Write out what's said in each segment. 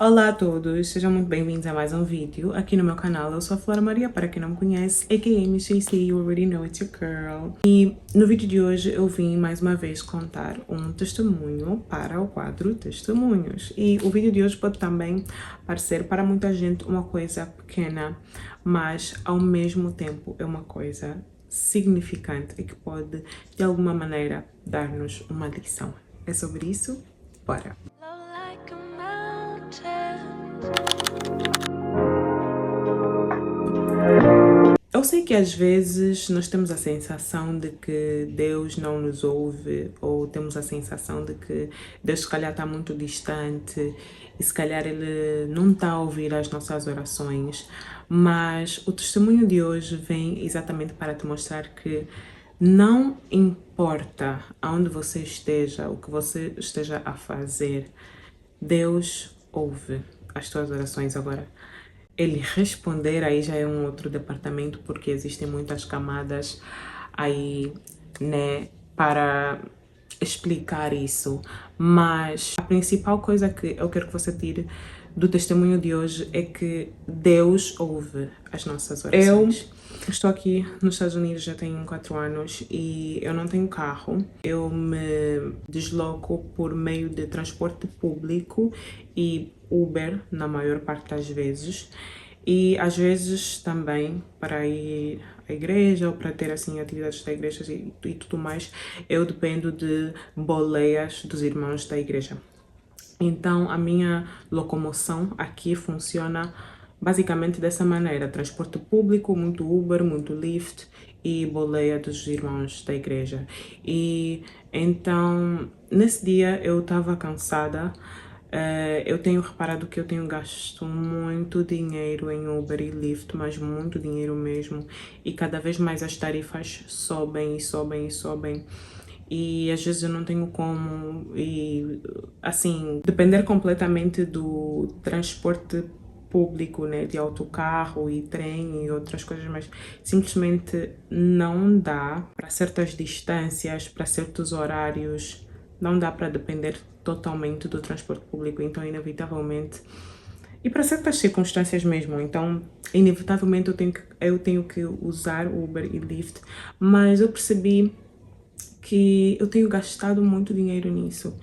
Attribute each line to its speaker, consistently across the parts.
Speaker 1: Olá a todos, sejam muito bem-vindos a mais um vídeo aqui no meu canal. Eu sou a Flora Maria, para quem não me conhece, aka MJC, you already know it's your girl. E no vídeo de hoje eu vim mais uma vez contar um testemunho para o quadro Testemunhos. E o vídeo de hoje pode também parecer para muita gente uma coisa pequena, mas ao mesmo tempo é uma coisa significante e que pode de alguma maneira dar-nos uma lição. É sobre isso? Bora! Eu sei que às vezes nós temos a sensação de que Deus não nos ouve, ou temos a sensação de que Deus se calhar está muito distante e se calhar Ele não está a ouvir as nossas orações, mas o testemunho de hoje vem exatamente para te mostrar que não importa aonde você esteja, o que você esteja a fazer, Deus ouve as tuas orações. Agora, ele responder aí já é um outro departamento, porque existem muitas camadas aí, né, para explicar isso. Mas a principal coisa que eu quero que você tire do testemunho de hoje é que Deus ouve as nossas orações. Eu estou aqui nos Estados Unidos já tenho 4 anos e eu não tenho carro. Eu me desloco por meio de transporte público e Uber na maior parte das vezes. E às vezes também para ir à igreja ou para ter assim atividades da igreja e tudo mais, eu dependo de boleias dos irmãos da igreja. Então a minha locomoção aqui funciona basicamente dessa maneira: transporte público, muito Uber, muito Lyft e boleia dos irmãos da igreja. E então nesse dia eu estava cansada. Eu tenho reparado que eu tenho gasto muito dinheiro em Uber e Lyft, mas muito dinheiro mesmo. E cada vez mais as tarifas sobem e sobem e sobem. E às vezes eu não tenho como, e assim, depender completamente do transporte público, né, de autocarro e trem e outras coisas, mas simplesmente não dá para certas distâncias, para certos horários, não dá para depender totalmente do transporte público, então inevitavelmente, e para certas circunstâncias mesmo, então inevitavelmente eu tenho que usar Uber e Lyft, mas eu percebi que eu tenho gastado muito dinheiro nisso.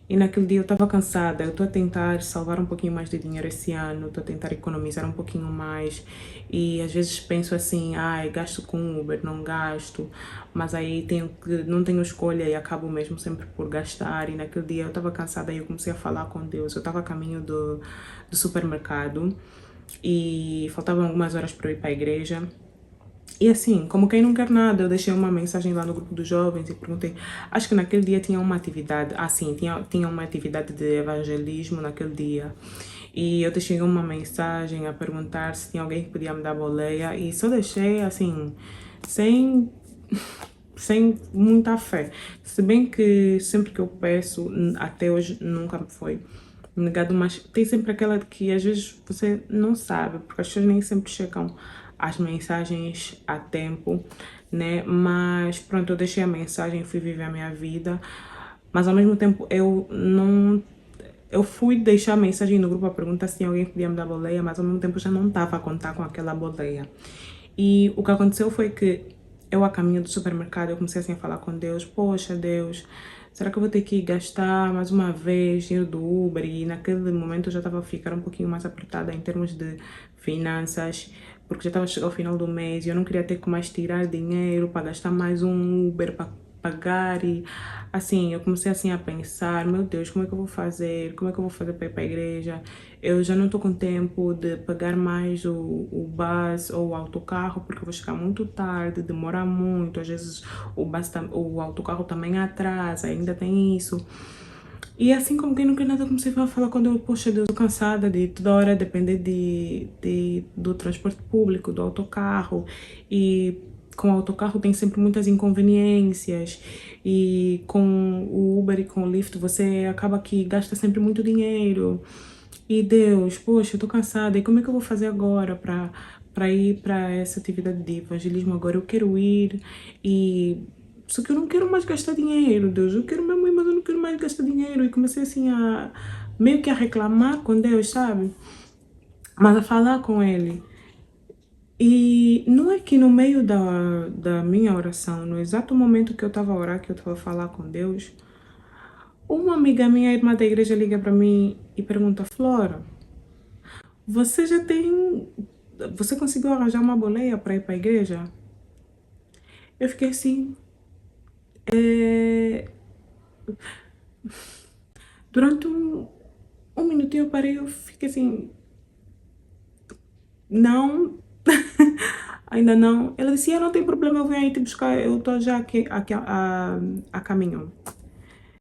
Speaker 1: E naquele dia eu estava cansada, eu estou a tentar salvar um pouquinho mais de dinheiro esse ano, estou a tentar economizar um pouquinho mais. E às vezes penso assim, ai, gasto com Uber, não gasto, mas aí não tenho escolha e acabo mesmo sempre por gastar. E naquele dia eu estava cansada e eu comecei a falar com Deus. Eu estava a caminho do supermercado e faltavam algumas horas para eu ir para a igreja. E assim, como quem não quer nada, eu deixei uma mensagem lá no grupo dos jovens e perguntei, acho que naquele dia tinha uma atividade, tinha uma atividade de evangelismo naquele dia. E eu deixei uma mensagem a perguntar se tinha alguém que podia me dar boleia e só deixei assim, sem, sem muita fé. Se bem que sempre que eu peço, até hoje nunca me foi negado, mas tem sempre aquela que às vezes você não sabe, porque as pessoas nem sempre checam as mensagens a tempo, né? Mas pronto, eu deixei a mensagem, fui viver a minha vida, mas ao mesmo tempo eu fui deixar a mensagem no grupo a perguntar se tinha alguém que podia me dar boleia, mas ao mesmo tempo eu já não estava a contar com aquela boleia. E o que aconteceu foi que eu, a caminho do supermercado, eu comecei assim a falar com Deus, poxa Deus, será que eu vou ter que gastar mais uma vez dinheiro do Uber? E naquele momento eu já estava a ficar um pouquinho mais apertada em termos de finanças, porque já estava a chegar ao final do mês e eu não queria ter que mais tirar dinheiro para gastar mais um Uber para pagar. E assim, eu comecei assim a pensar, meu Deus, como é que eu vou fazer? Como é que eu vou fazer para ir para a igreja? Eu já não estou com tempo de pagar mais o bus ou o autocarro, porque eu vou chegar muito tarde, demora muito, às vezes o autocarro também atrasa, ainda tem isso. E assim como quem não quer nada, eu comecei a falar quando eu, poxa Deus, tô cansada de toda hora depender do transporte público, do autocarro. E com o autocarro tem sempre muitas inconveniências. E com o Uber e com o Lyft você acaba que gasta sempre muito dinheiro. E Deus, poxa, eu tô cansada. E como é que eu vou fazer agora para ir para essa atividade de evangelismo agora? Eu quero ir e só que eu não quero mais gastar dinheiro, Deus. Eu quero mesmo ir, mas eu não quero mais gastar dinheiro. E comecei assim meio que a reclamar com Deus, sabe? Mas a falar com Ele. E não é que no meio da minha oração, no exato momento que eu estava a orar, que eu estava a falar com Deus, uma amiga minha, irmã da igreja, liga para mim e pergunta: Flora, você já tem. Você conseguiu arranjar uma boleia para ir para a igreja? Eu fiquei assim. Durante um minutinho eu parei, eu fiquei assim. Não, ainda não. Ela disse: não tem problema, eu venho aí te buscar, eu estou já aqui a caminho.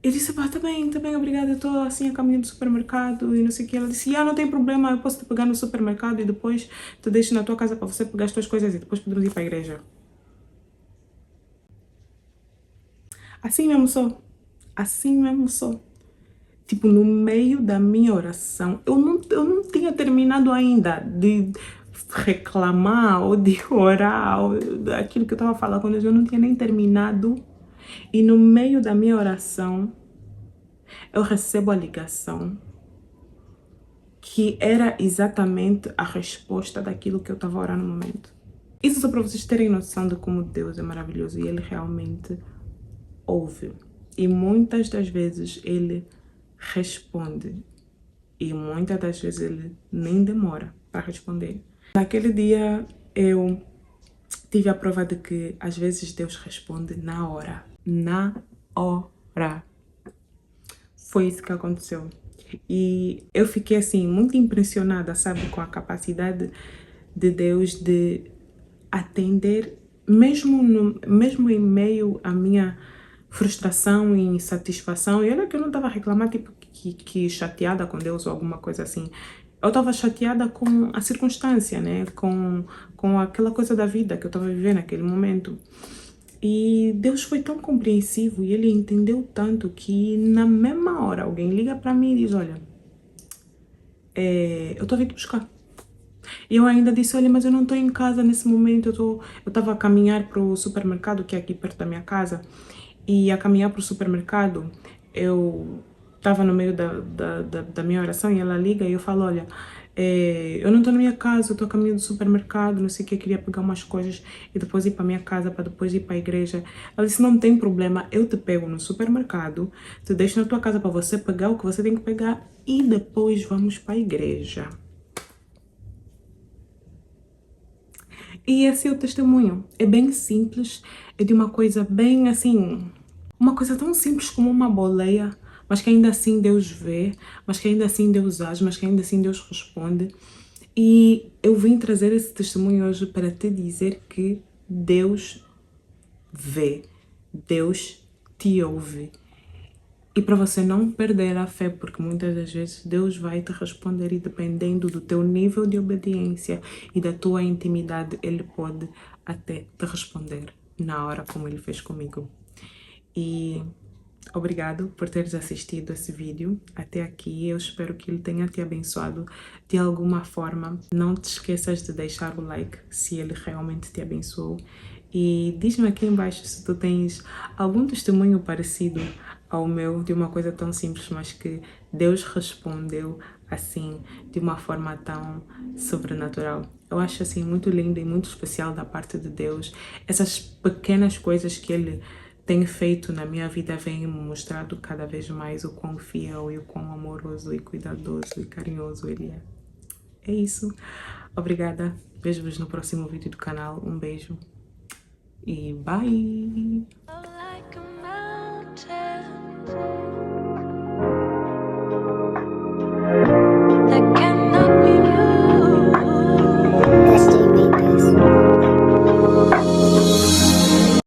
Speaker 1: Eu disse: pá, tá bem, obrigada, eu estou assim a caminho do supermercado e não sei o que. Ela disse: não tem problema, eu posso te pegar no supermercado e depois te deixo na tua casa para você pegar as tuas coisas e depois podemos ir para a igreja. Assim mesmo sou. Assim mesmo sou. Tipo, no meio da minha oração, eu não tinha terminado ainda de reclamar ou de orar, ou daquilo que eu estava falando com Deus, eu não tinha nem terminado. E no meio da minha oração, eu recebo a ligação que era exatamente a resposta daquilo que eu estava orando no momento. Isso só para vocês terem noção de como Deus é maravilhoso e Ele realmente ouve. E muitas das vezes Ele responde. E muitas das vezes Ele nem demora para responder. Naquele dia eu tive a prova de que às vezes Deus responde na hora. Na hora. Foi isso que aconteceu. E eu fiquei assim muito impressionada, sabe, com a capacidade de Deus de atender mesmo em meio à minha frustração e insatisfação. E olha que eu não estava reclamando tipo que chateada com Deus ou alguma coisa assim. Eu estava chateada com a circunstância, né? Com aquela coisa da vida que eu estava vivendo naquele momento. E Deus foi tão compreensivo e Ele entendeu tanto que na mesma hora alguém liga para mim e diz: olha, eu estou vindo te buscar. E eu ainda disse: olha, mas eu não estou em casa nesse momento, eu estava a caminhar para o supermercado, que é aqui perto da minha casa, e a caminhar para o supermercado, eu estava no meio da minha oração e ela liga e eu falo: olha, eu não estou na minha casa, eu estou a caminho do supermercado, não sei o que, eu queria pegar umas coisas e depois ir para minha casa, para depois ir para a igreja. Ela disse: não tem problema, eu te pego no supermercado, te deixo na tua casa para você pegar o que você tem que pegar e depois vamos para a igreja. E esse é o testemunho. É bem simples, é de uma coisa bem assim, uma coisa tão simples como uma boleia, mas que ainda assim Deus vê, mas que ainda assim Deus age, mas que ainda assim Deus responde. E eu vim trazer esse testemunho hoje para te dizer que Deus vê, Deus te ouve. E para você não perder a fé, porque muitas das vezes Deus vai te responder e dependendo do teu nível de obediência e da tua intimidade, Ele pode até te responder na hora como Ele fez comigo. E obrigado por teres assistido esse vídeo até aqui. Eu espero que ele tenha te abençoado de alguma forma. Não te esqueças de deixar o like se ele realmente te abençoou. E diz-me aqui embaixo se tu tens algum testemunho parecido ao meu, de uma coisa tão simples, mas que Deus respondeu assim, de uma forma tão sobrenatural. Eu acho assim muito lindo e muito especial da parte de Deus. Essas pequenas coisas que Ele tem feito na minha vida vem me mostrando cada vez mais o quão fiel e o quão amoroso e cuidadoso e carinhoso Ele é. É isso. Obrigada. Vejo-vos no próximo vídeo do canal. Um beijo e bye!